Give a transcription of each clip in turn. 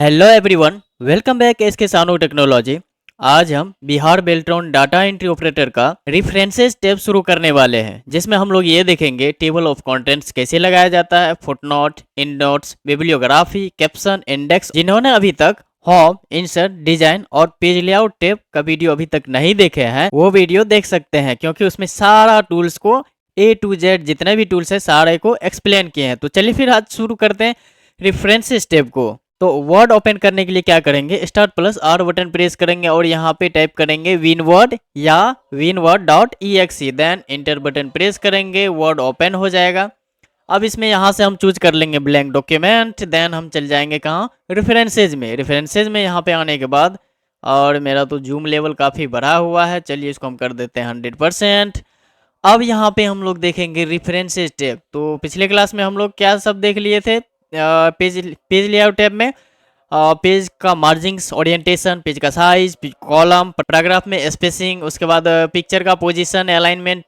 Hello everyone, welcome back SK Sanu technology. आज हम Bihar Beltron data entry operator का रेफरेंसेस टैब शुरू करने वाले हैं, जिसमें हम लोग ये देखेंगे टेबल ऑफ कंटेंट्स कैसे लगाया जाता है, footnote, endnotes, bibliography, caption, index. जिन्होंने अभी तक होम, इंसर्ट, डिजाइन और पेज लेआउट टैब का वीडियो अभी तक नहीं देखे हैं, वो वीडियो देख सकते हैं, क्योंकि उसमें सारा टूल्स को A to Z जितने भी टूल्स है सारे को एक्सप्लेन किए हैं। तो चलिए फिर आज शुरू करते हैं रेफरेंसेस टैब को। तो वर्ड ओपन करने के लिए क्या करेंगे, start plus R button press करेंगे और यहाँ पे टाइप करेंगे विनवर्ड या winword.exe, then enter button press करेंगे, वर्ड ओपन हो जाएगा। अब इसमें यहाँ से हम चूज कर लेंगे ब्लैंक डॉक्यूमेंट, देन हम चल जाएंगे कहाँ, रेफरेंसेज में। रेफरेंसेज में यहाँ पे आने के बाद, और मेरा तो जूम लेवल काफ़ी बढ़ा हुआ है, चलिए इसको हम कर देते हैं 100%। अब यहाँ पे हम लोग देखेंगे रेफरेंसेस टैब। तो पिछले क्लास में हम लोग क्या सब देख लिए थे, पेज पेज लेआउट टैब में पेज का मार्जिंग्स, ओरिएंटेशन, पेज का साइज, कॉलम, पैराग्राफ में स्पेसिंग, उसके बाद पिक्चर का पोजीशन, अलाइनमेंट,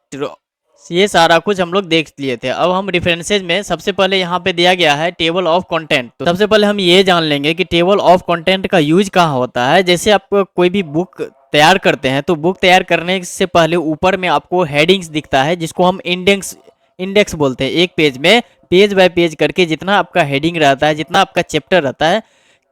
ये सारा कुछ हम लोग देख लिए थे। अब हम रेफरेंसेज में सबसे पहले यहाँ पे दिया गया है टेबल ऑफ कंटेंट। तो सबसे पहले हम ये जान लेंगे कि टेबल ऑफ कंटेंट का यूज कहाँ होता है। जैसे आप कोई भी बुक तैयार करते हैं, तो बुक तैयार करने से पहले ऊपर में आपको हेडिंग्स दिखता है, जिसको हम इंडेक्स बोलते हैं। एक पेज में पेज बाय पेज करके जितना आपका हेडिंग रहता है, जितना आपका चैप्टर रहता है,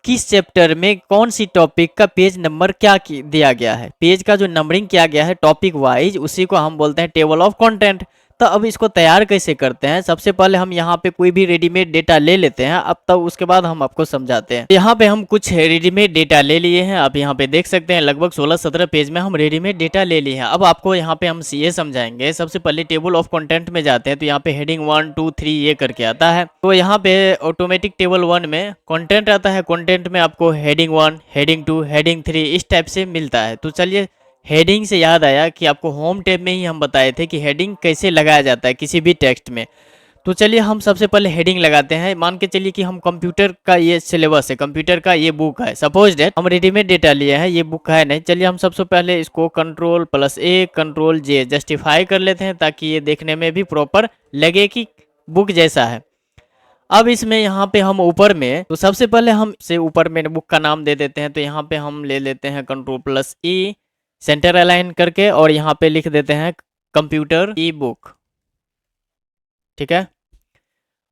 किस चैप्टर में कौन सी टॉपिक का पेज नंबर क्या दिया गया है, पेज का जो नंबरिंग किया गया है टॉपिक वाइज, उसी को हम बोलते हैं टेबल ऑफ कंटेंट। तो अब इसको तैयार कैसे करते हैं, सबसे पहले हम यहाँ पे कोई भी रेडीमेड डेटा ले लेते हैं। अब तब उसके बाद हम आपको समझाते हैं। यहाँ पे हम कुछ रेडीमेड डेटा ले लिए हैं, आप यहाँ पे देख सकते हैं लगभग 16-17 पेज में हम रेडीमेड डेटा ले लिए हैं। अब आपको यहाँ पे हम ये समझाएंगे। सबसे पहले टेबल ऑफ कंटेंट में जाते हैं, तो यहाँ पे हेडिंग 1 2 3 ये करके आता है। तो यहाँ पे ऑटोमेटिक टेबल 1 में कंटेंट आता है, कंटेंट में आपको हेडिंग 1, हेडिंग 2, हेडिंग 3 इस टाइप से मिलता है। तो चलिए, हेडिंग से याद आया कि आपको होम टैब में ही हम बताए थे कि हेडिंग कैसे लगाया जाता है किसी भी टेक्स्ट में। तो चलिए हम सबसे पहले हेडिंग लगाते हैं। मान के चलिए कि हम कंप्यूटर का ये सिलेबस है, कंप्यूटर का ये बुक है, सपोज डेट हम रेडीमेड डेटा लिए हैं, ये बुक है नहीं। चलिए हम सबसे पहले इसको Ctrl+A Ctrl+J जस्टिफाई कर लेते हैं, ताकि ये देखने में भी प्रॉपर लगे कि बुक जैसा है। अब इसमें यहाँ पे हम ऊपर में, तो सबसे पहले हम से ऊपर में बुक का नाम दे देते हैं। तो यहाँ पे हम ले लेते हैं Ctrl+E सेंटर अलाइन करके, और यहाँ पे लिख देते हैं कंप्यूटर ई बुक, ठीक है।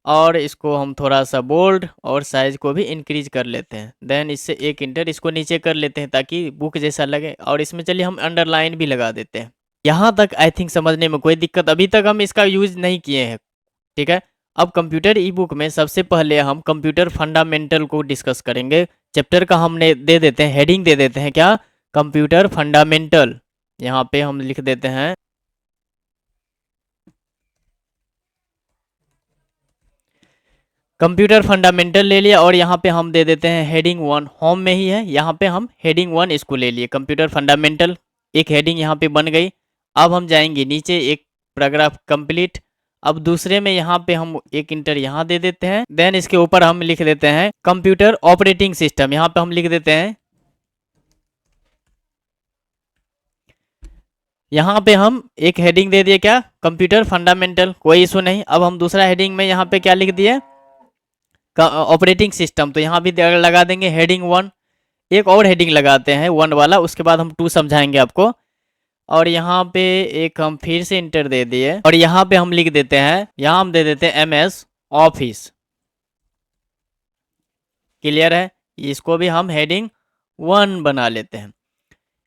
और इसको हम थोड़ा सा बोल्ड और साइज को भी इंक्रीज कर लेते हैं। देन इससे एक इंटर इसको नीचे कर लेते हैं ताकि बुक जैसा लगे। और इसमें चलिए हम अंडरलाइन भी लगा देते हैं। यहाँ तक आई थिंक समझने में कोई दिक्कत, अभी तक हम इसका यूज नहीं किए हैं, ठीक है। अब कंप्यूटर ई बुक में सबसे पहले हम कंप्यूटर फंडामेंटल को डिस्कस करेंगे। चैप्टर का हमने दे देते हैं, हेडिंग दे देते हैं क्या, कंप्यूटर फंडामेंटल। यहाँ पे हम लिख देते हैं कंप्यूटर फंडामेंटल ले लिया, और यहाँ पे हम दे देते हैं हेडिंग 1, होम में ही है, यहाँ पे हम हेडिंग 1 इसको ले लिए, कंप्यूटर फंडामेंटल। एक हेडिंग यहाँ पे बन गई। अब हम जाएंगे नीचे, एक पैराग्राफ कंप्लीट। अब दूसरे में यहाँ पे हम एक इंटर यहाँ दे देते हैं। देन इसके ऊपर हम लिख देते हैं कंप्यूटर ऑपरेटिंग सिस्टम, यहाँ पे हम लिख देते हैं। यहाँ पे हम एक हेडिंग दे दिए क्या, कंप्यूटर फंडामेंटल, कोई इशू नहीं। अब हम दूसरा हेडिंग में यहाँ पे क्या लिख दिए, ऑपरेटिंग सिस्टम। तो यहाँ भी लगा देंगे हेडिंग 1। एक और हेडिंग लगाते हैं 1 वाला, उसके बाद हम 2 समझाएंगे आपको। और यहाँ पे एक हम फिर से इंटर दे दिए, और यहाँ पे हम लिख देते हैं, यहाँ हम दे देते हैं MS ऑफिस। क्लियर है, इसको भी हम हेडिंग 1 बना लेते हैं।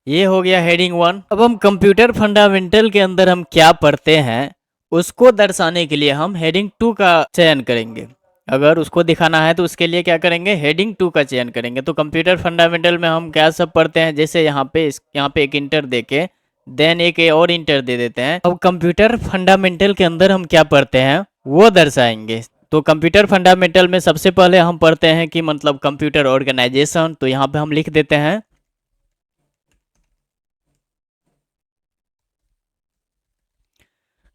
ये हो गया हेडिंग 1। अब हम कंप्यूटर फंडामेंटल के अंदर हम क्या पढ़ते हैं उसको दर्शाने के लिए हम हेडिंग 2 का चयन करेंगे। अगर उसको दिखाना है तो उसके लिए क्या करेंगे, हेडिंग 2 का चयन करेंगे। तो कंप्यूटर फंडामेंटल में हम क्या सब पढ़ते हैं, जैसे यहाँ पे एक इंटर देके देन एक और इंटर दे देते हैं। अब कंप्यूटर फंडामेंटल के अंदर हम क्या पढ़ते हैं वो दर्शाएंगे। तो कंप्यूटर फंडामेंटल में सबसे पहले हम पढ़ते हैं कि मतलब कंप्यूटर ऑर्गेनाइजेशन। तो यहाँ पे हम लिख देते हैं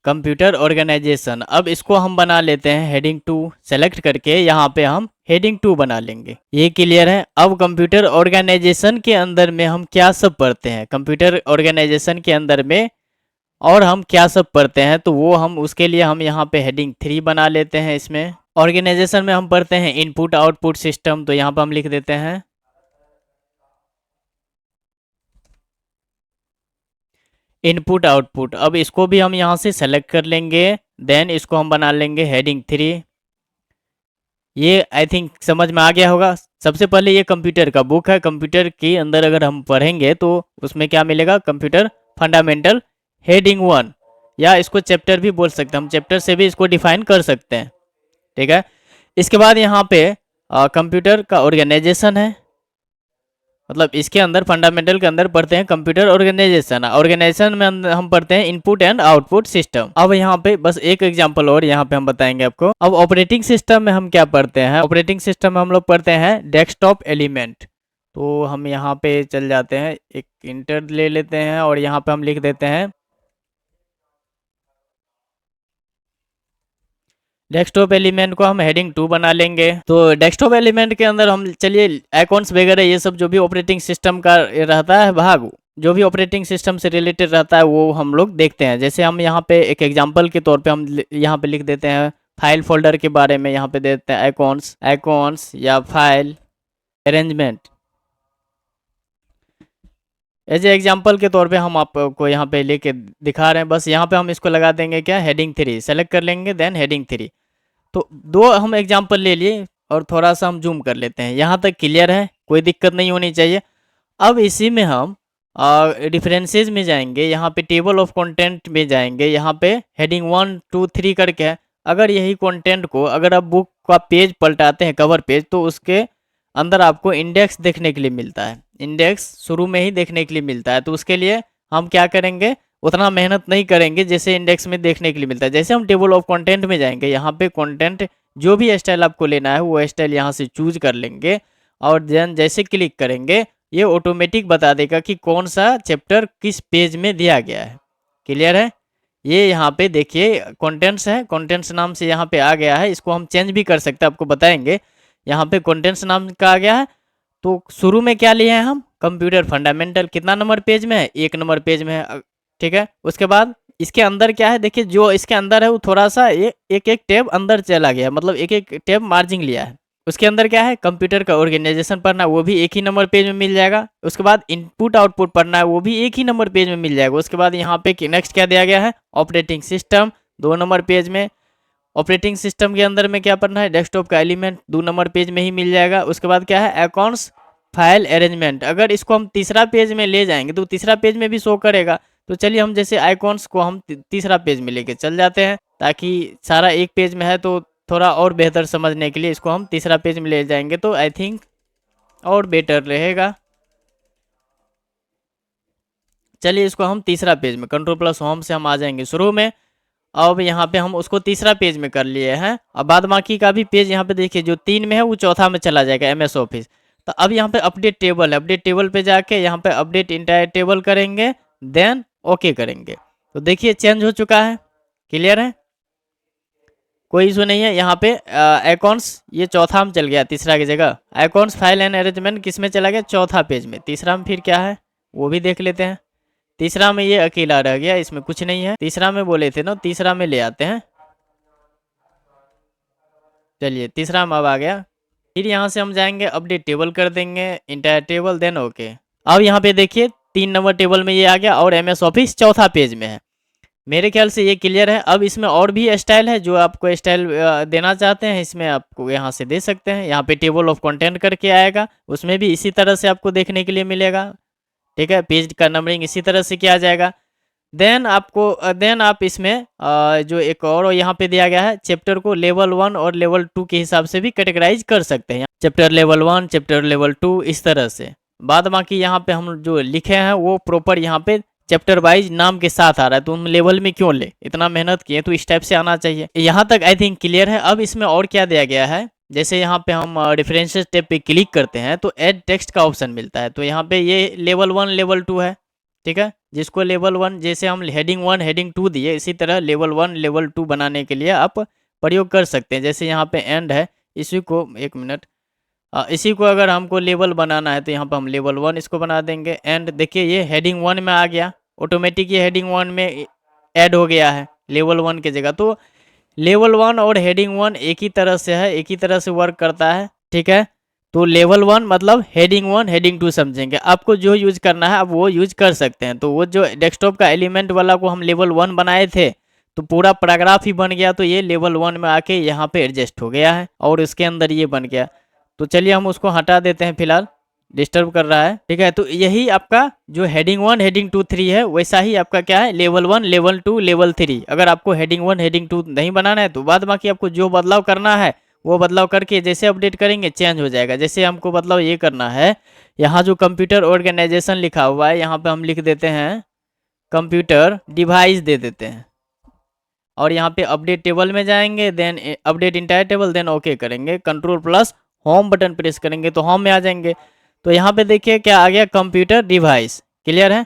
कंप्यूटर ऑर्गेनाइजेशन। अब इसको हम बना लेते हैं हेडिंग 2 सेलेक्ट करके, यहाँ पे हम हेडिंग 2 बना लेंगे। ये क्लियर है। अब कंप्यूटर ऑर्गेनाइजेशन के अंदर में हम क्या सब पढ़ते हैं, कंप्यूटर ऑर्गेनाइजेशन के अंदर में और हम क्या सब पढ़ते हैं, तो वो हम उसके लिए हम यहाँ पे हेडिंग 3 बना लेते हैं इसमें। ऑर्गेनाइजेशन में हम पढ़ते हैं इनपुट आउटपुट सिस्टम, तो यहाँ पर हम लिख देते हैं इनपुट आउटपुट। अब इसको भी हम यहाँ से सेलेक्ट कर लेंगे, देन इसको हम बना लेंगे हेडिंग 3। ये आई थिंक समझ में आ गया होगा। सबसे पहले ये कंप्यूटर का बुक है, कंप्यूटर के अंदर अगर हम पढ़ेंगे तो उसमें क्या मिलेगा, कंप्यूटर फंडामेंटल हेडिंग 1, या इसको चैप्टर भी बोल सकते हैं, हम चैप्टर से भी इसको डिफाइन कर सकते हैं। ठीक है, इसके बाद यहाँ पे कंप्यूटर का ऑर्गेनाइजेशन है, मतलब इसके अंदर फंडामेंटल के अंदर पढ़ते हैं कंप्यूटर ऑर्गेनाइजेशन। ऑर्गेनाइजेशन में हम पढ़ते हैं इनपुट एंड आउटपुट सिस्टम। अब यहाँ पे बस एक एग्जांपल और यहाँ पे हम बताएंगे आपको। अब ऑपरेटिंग सिस्टम में हम क्या पढ़ते हैं, ऑपरेटिंग सिस्टम में हम लोग पढ़ते हैं डेस्कटॉप एलिमेंट। तो हम यहाँ पे चल जाते हैं, एक इंटर ले लेते हैं और यहाँ पे हम लिख देते हैं डेस्कटॉप एलिमेंट को हम हेडिंग 2 बना लेंगे। तो डेस्कटॉप एलिमेंट के अंदर हम चलिए आइकॉन्स वगैरह ये सब जो भी ऑपरेटिंग सिस्टम का रहता है भाग, जो भी ऑपरेटिंग सिस्टम से रिलेटेड रहता है वो हम लोग देखते हैं। जैसे हम यहाँ पे एक एग्जांपल के तौर पे हम यहाँ पे लिख देते हैं फाइल फोल्डर के बारे में, यहाँ पे देते हैं आइकॉन्स या file arrangement. As a example के तौर पे हम आपको यहाँ पे लेके दिखा रहे हैं। बस यहाँ पे हम इसको लगा देंगे क्या, हेडिंग 3 सेलेक्ट कर लेंगे, देन हेडिंग 3। तो दो हम एग्जाम्पल ले लिए और थोड़ा सा हम जूम कर लेते हैं। यहाँ तक क्लियर है, कोई दिक्कत नहीं होनी चाहिए। अब इसी में हम रेफरेंसेस में जाएंगे, यहाँ पे टेबल ऑफ कंटेंट में जाएंगे, यहाँ पे हेडिंग 1 2 3 करके है। अगर यही कंटेंट को अगर आप बुक का पेज पलटाते हैं कवर पेज, तो उसके अंदर आपको इंडेक्स देखने के लिए मिलता है, इंडेक्स शुरू में ही देखने के लिए मिलता है। तो उसके लिए हम क्या करेंगे, उतना मेहनत नहीं करेंगे जैसे इंडेक्स में देखने के लिए मिलता है। जैसे हम टेबल ऑफ कंटेंट में जाएंगे, यहाँ पे कंटेंट जो भी स्टाइल आपको लेना है वो स्टाइल यहाँ से चूज कर लेंगे और देन जैसे क्लिक करेंगे ये ऑटोमेटिक बता देगा कि कौन सा चैप्टर किस पेज में दिया गया है। क्लियर है, ये यहाँ पे देखिए कंटेंट्स है, कंटेंट्स नाम से यहाँ पे आ गया है। इसको हम चेंज भी कर सकते हैं, आपको बताएंगे। यहाँ पे कंटेंट्स नाम का आ गया है। तो शुरू में क्या लिए हैं हम, कंप्यूटर फंडामेंटल, कितना नंबर पेज में है, 1 नंबर पेज में है। ठीक है, उसके बाद इसके अंदर क्या है, देखिए जो इसके अंदर है वो थोड़ा सा एक एक टैब अंदर चला गया, मतलब एक एक टैब मार्जिंग लिया है। उसके अंदर क्या है, कंप्यूटर का ऑर्गेनाइजेशन पढ़ना है, वो भी एक ही नंबर पेज में मिल जाएगा। उसके बाद इनपुट आउटपुट पढ़ना है, वो भी एक ही नंबर पेज में मिल जाएगा। उसके बाद यहाँ पे नेक्स्ट क्या दिया गया है, ऑपरेटिंग सिस्टम, 2 नंबर पेज में। ऑपरेटिंग सिस्टम के अंदर में क्या पढ़ना है, डेस्कटॉप का एलिमेंट, 2 नंबर पेज में ही मिल जाएगा। उसके बाद क्या है, अकाउंट्स फाइल अरेंजमेंट। अगर इसको हम तीसरा पेज में ले जाएंगे तो तीसरा पेज में भी शो करेगा। तो चलिए हम जैसे आइकॉन्स को हम तीसरा पेज में लेके चल जाते हैं, ताकि सारा एक पेज में है तो थोड़ा और बेहतर समझने के लिए इसको हम तीसरा पेज में ले जाएंगे तो आई थिंक और बेटर रहेगा। चलिए इसको हम तीसरा पेज में कंट्रोल+होम से हम आ जाएंगे शुरू में। अब यहाँ पे हम उसको तीसरा पेज में कर लिए हैं। अब बाद बाकी का भी पेज यहाँ पे देखिए जो 3 में है वो चौथा में चला जाएगा, MS ऑफिस। तो अब यहाँ पे अपडेट टेबल है, अपडेट टेबल पे जाके यहाँ पे अपडेट इंटायर टेबल करेंगे, देन ओके करेंगे। तो देखिए चेंज हो चुका है। क्लियर है, कोई इशू नहीं है। यहाँ पे अकाउंट्स ये चौथा में चल गया तीसरा की जगह। अकाउंट्स फाइल एंड अरेंजमेंट किस में चला गया, चौथा पेज में। तीसरा में फिर क्या है वो भी देख लेते हैं। तीसरा में ये अकेला रह गया, इसमें कुछ नहीं है। तीसरा में बोले थे ना, तीसरा में ले आते हैं। चलिए तीसरा में अब आ गया। फिर यहाँ से हम जाएंगे अपडेट टेबल कर देंगे, इंटायर टेबल, देन ओके। अब यहाँ पे देखिए 3 नंबर टेबल में ये आ गया और MS ऑफिस चौथा पेज में है। मेरे ख्याल से ये क्लियर है। अब इसमें और भी स्टाइल है, जो आपको स्टाइल देना चाहते हैं इसमें आपको यहाँ से दे सकते हैं। यहाँ पे टेबल ऑफ कंटेंट करके आएगा, उसमें भी इसी तरह से आपको देखने के लिए मिलेगा। ठीक है, पेज का नंबरिंग इसी तरह से किया जाएगा। देन आप इसमें जो एक और यहाँ पे दिया गया है, चैप्टर को लेवल 1 और लेवल 2 के हिसाब से भी कैटेगराइज कर सकते हैं। चैप्टर लेवल 1, चैप्टर लेवल 2, इस तरह से। बाद बाकी यहाँ पे हम जो लिखे हैं वो प्रॉपर यहाँ पे चैप्टर वाइज नाम के साथ आ रहा है। तो हम लेवल में क्यों ले, इतना मेहनत किए तो इस टाइप से आना चाहिए। यहाँ तक आई थिंक क्लियर है। अब इसमें और क्या दिया गया है, जैसे यहाँ पे हम रेफरेंसेस टैब पे क्लिक करते हैं तो ऐड टेक्स्ट का ऑप्शन मिलता है। तो यहाँ पे ये लेवल 1 लेवल 2 है। ठीक है, जिसको लेवल 1 जैसे हम हेडिंग 1 हेडिंग 2 दिए, इसी तरह लेवल 1 लेवल 2 बनाने के लिए आप प्रयोग कर सकते हैं। जैसे यहाँ पे एंड है, इसी को एक मिनट, इसी को अगर हमको लेवल बनाना है तो यहाँ पर हम लेवल 1 इसको बना देंगे। एंड देखिए ये हेडिंग 1 में आ गया, ऑटोमेटिक ये हेडिंग 1 में ऐड हो गया है लेवल 1 की जगह। तो लेवल 1 और हेडिंग 1 एक ही तरह से है, एक ही तरह से वर्क करता है, ठीक है। तो लेवल 1 मतलब हेडिंग 1 हेडिंग 2 समझेंगे, आपको जो यूज करना है आप वो यूज कर सकते हैं। तो वो जो डेस्कटॉप का एलिमेंट वाला को हम लेवल 1 बनाए थे, तो पूरा पैराग्राफ ही बन गया, तो ये लेवल 1 में आके यहाँ पे एडजस्ट हो गया है और इसके अंदर ये बन गया। तो चलिए हम उसको हटा देते हैं, फिलहाल डिस्टर्ब कर रहा है, ठीक है। तो यही आपका जो हेडिंग 1 हेडिंग 2 3 है, वैसा ही आपका क्या है, लेवल 1 लेवल 2 लेवल 3। अगर आपको हेडिंग 1 हेडिंग 2 नहीं बनाना है तो बाद बाकी आपको जो बदलाव करना है वो बदलाव करके जैसे अपडेट करेंगे चेंज हो जाएगा। जैसे हमको बदलाव ये करना है, यहाँ जो कंप्यूटर ऑर्गेनाइजेशन लिखा हुआ है यहाँ पे हम लिख देते हैं कंप्यूटर डिवाइस दे देते हैं, और यहाँ पे अपडेट टेबल में जाएंगे, then update entire table, then okay करेंगे, control plus home button press करेंगे तो होम में आ जाएंगे। तो यहाँ पे देखिए क्या आ गया, कंप्यूटर डिवाइस, क्लियर है।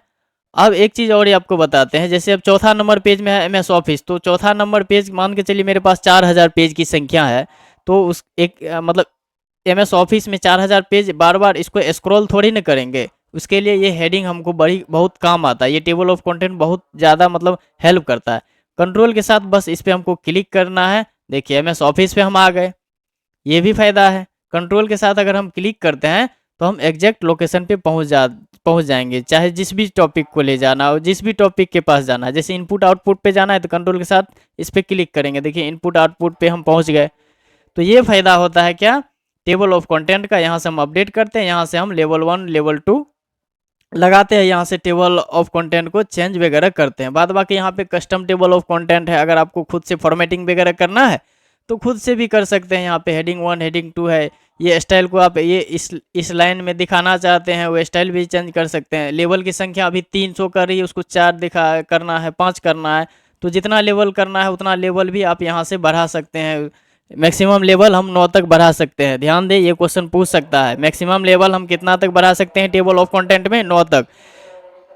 अब एक चीज़ और ये आपको बताते हैं, जैसे अब चौथा नंबर पेज में है MS ऑफिस, तो चौथा नंबर पेज मान के चलिए मेरे पास 4000 पेज की संख्या है, तो उस एक मतलब MS ऑफिस में 4000 पेज बार बार इसको स्क्रॉल थोड़ी ना करेंगे, उसके लिए ये हेडिंग हमको बड़ी बहुत काम आता है, ये टेबल ऑफ कंटेंट बहुत ज़्यादा मतलब हेल्प करता है। कंट्रोल के साथ बस इस पर हमको क्लिक करना है, देखिए MS ऑफिस पे हम आ गए, ये भी फ़ायदा है। कंट्रोल के साथ अगर हम क्लिक करते हैं तो हम एग्जैक्ट लोकेशन पे पहुंच जाएंगे, चाहे जिस भी टॉपिक को ले जाना हो, जिस भी टॉपिक के पास जाना है। जैसे इनपुट आउटपुट पे जाना है तो कंट्रोल के साथ इस पर क्लिक करेंगे, देखिए इनपुट आउटपुट पे हम पहुंच गए। तो ये फ़ायदा होता है क्या, टेबल ऑफ कंटेंट का। यहाँ से हम अपडेट करते हैं, यहाँ से हम लेवल 1 लेवल 2 लगाते हैं, यहाँ से टेबल ऑफ कंटेंट को चेंज वगैरह करते हैं। बाद बाकी यहाँ पे कस्टम टेबल ऑफ कंटेंट है, अगर आपको खुद से फॉर्मेटिंग वगैरह करना है तो खुद से भी कर सकते हैं। यहाँ पे हेडिंग 1 हेडिंग 2 है, ये स्टाइल को आप ये इस लाइन में दिखाना चाहते हैं वो स्टाइल भी चेंज कर सकते हैं। लेवल की संख्या अभी 300 कर रही है, उसको 4 दिखा करना है, 5 करना है, तो जितना लेवल करना है उतना लेवल भी आप यहाँ से बढ़ा सकते हैं। मैक्सिमम लेवल हम 9 तक बढ़ा सकते हैं, ध्यान दें ये क्वेश्चन पूछ सकता है, मैक्सिमम लेवल हम कितना तक बढ़ा सकते हैं टेबल ऑफ कंटेंट में, 9 तक।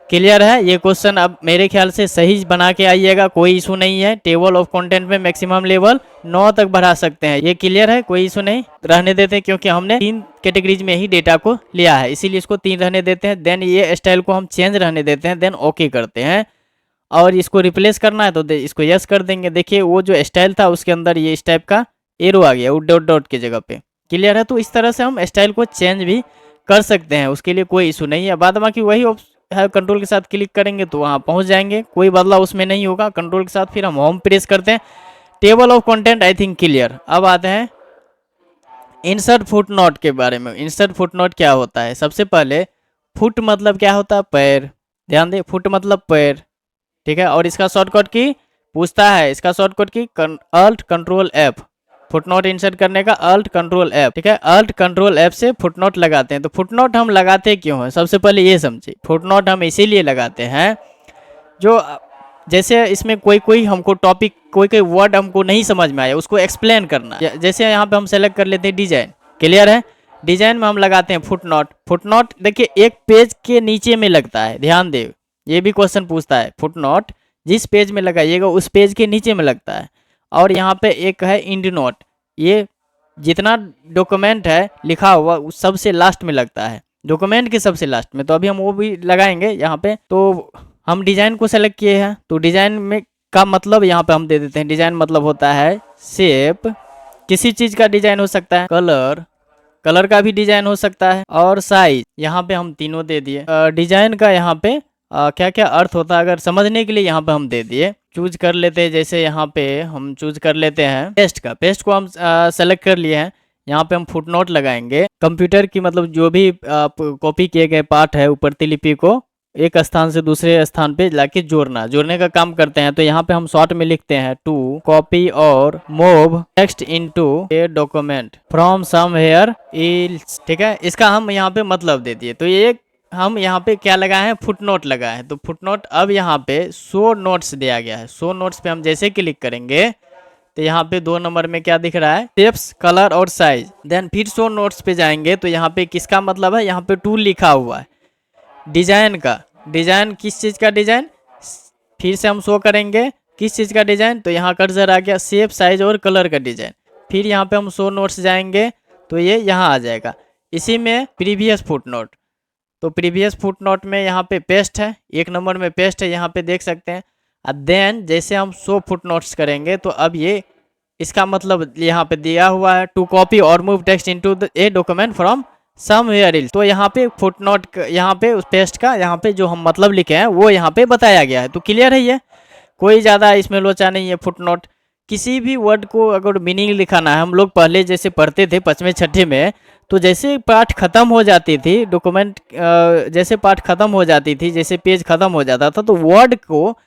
क्लियर है ये क्वेश्चन, अब मेरे ख्याल से सही बना के आइएगा, कोई इशू नहीं है। टेबल ऑफ कंटेंट में मैक्सिमम लेवल 9 तक बढ़ा सकते हैं, ये क्लियर है, कोई इशू नहीं। रहने देते हैं क्योंकि हमने 3 कैटेगरीज में ही डेटा को लिया है, इसीलिए इसको 3 रहने देते हैं। देन ये स्टाइल को हम चेंज रहने देते हैं, देन ओके करते हैं। और इसको रिप्लेस करना है तो इसको यस कर देंगे। देखिए वो जो स्टाइल था उसके अंदर ये इस टाइप का एरो आ गया, वो डॉट डॉट की जगह पे, क्लियर है। तो इस तरह से हम स्टाइल को चेंज भी कर सकते हैं, उसके लिए कोई इशू नहीं है। बाद बाकी वही है, कंट्रोल के साथ क्लिक करेंगे तो वहाँ पहुँच जाएंगे, कोई बदलाव उसमें नहीं होगा। कंट्रोल के साथ फिर हम होम प्रेस करते हैं। Table of content I think clear. अब आते हैं इंसर्ट फुट नोट के बारे में। इंसर्ट फुट नोट क्या होता है, सबसे पहले फुट मतलब क्या होता है, पैर, ध्यान दे, फुट मतलब पैर, ठीक है। और इसका शॉर्टकट की पूछता है, इसका शॉर्टकट की alt control F, footnote insert करने का अल्ट कंट्रोल एफ, ठीक है। अल्ट कंट्रोल एफ से फुटनोट लगाते हैं। तो फुटनोट हम लगाते क्यों हैं, सबसे पहले ये समझिए। फुटनोट हम इसीलिए लगाते हैं, जो जैसे इसमें कोई कोई हमको टॉपिक, कोई कोई वर्ड हमको नहीं समझ में आया, उसको एक्सप्लेन करना। जैसे यहाँ पे हम सेलेक्ट कर लेते हैं डिजाइन, क्लियर है। डिजाइन में हम लगाते हैं फुटनोट। फुटनोट देखिए एक पेज के नीचे में लगता है, ध्यान दे, ये भी क्वेश्चन पूछता है। फुटनोट जिस पेज में लगाइएगा उस पेज के नीचे में लगता है। और यहाँ पे एक है इंड नोट, ये जितना डॉक्यूमेंट है लिखा हुआ उस सबसे लास्ट में लगता है, डॉक्यूमेंट के सबसे लास्ट में। तो अभी हम वो भी लगाएंगे यहाँ पे। तो हम डिजाइन को सेलेक्ट किए हैं, तो डिजाइन में का मतलब यहाँ पे हम दे देते हैं, डिजाइन मतलब होता है शेप, किसी चीज का डिजाइन हो सकता है, कलर, कलर का भी डिजाइन हो सकता है, और साइज, यहाँ पे हम तीनों दे दिए। डिजाइन का यहाँ पे क्या क्या अर्थ होता है अगर समझने के लिए यहाँ पे हम दे दिए। चूज कर लेते हैं, जैसे यहाँ पे हम चूज कर लेते हैं पेस्ट का, पेस्ट को हम सेलेक्ट कर लिए हैं। यहाँ पे हम फुटनोट लगाएंगे। कंप्यूटर की मतलब जो भी कॉपी किए गए पार्ट है ऊपर प्रतिलिपि को एक स्थान से दूसरे स्थान पे लाके जोड़ना, जोड़ने का काम करते हैं। तो यहाँ पे हम शॉर्ट में लिखते हैं टू कॉपी और move text into a document from somewhere else, ठीक है। इसका हम यहाँ पे मतलब दे दिए। तो ये हम यहाँ पे क्या लगाए हैं, फुटनोट लगाए हैं। तो फुटनोट अब यहाँ पे शो नोट्स दिया गया है। शो नोट्स पे हम जैसे क्लिक करेंगे तो यहाँ पे 2 नंबर में क्या दिख रहा है, शेप्स, कलर और साइज। देन फिर शो नोट्स पे जाएंगे तो यहाँ पे किसका मतलब है, यहाँ पे टूल लिखा हुआ है, डिजाइन का। डिजाइन किस चीज़ का डिजाइन, फिर से हम शो करेंगे किस चीज़ का डिजाइन, तो यहाँ कर्सर आ गया शेप, साइज और कलर का डिजाइन। फिर यहाँ पे हम शो नोट्स जाएंगे तो ये यहाँ आ जाएगा। इसी में प्रीवियस फुटनोट, तो प्रीवियस फुटनोट में यहाँ पे पेस्ट है, 1 नंबर में पेस्ट है, यहाँ पे देख सकते हैं। देन जैसे हम शो फुटनोट्स करेंगे तो अब ये इसका मतलब यहाँ पे दिया हुआ है टू कॉपी और move text into a document from somewhere else. तो यहाँ पे फुटनोट, यहाँ पे उस पेस्ट का यहाँ पे जो हम मतलब लिखे हैं वो यहाँ पे बताया गया है। तो क्लियर है, ये कोई ज़्यादा इसमें लोचा नहीं है। फुटनोट किसी भी वर्ड को अगर मीनिंग लिखाना है, हम लोग पहले जैसे पढ़ते थे 5वें 6ठे में, तो जैसे पाठ खत्म हो जाती थी डॉक्यूमेंट, जैसे पाठ खत्म हो जाती थी, जैसे पेज खत्म हो जाता था, तो वर्ड को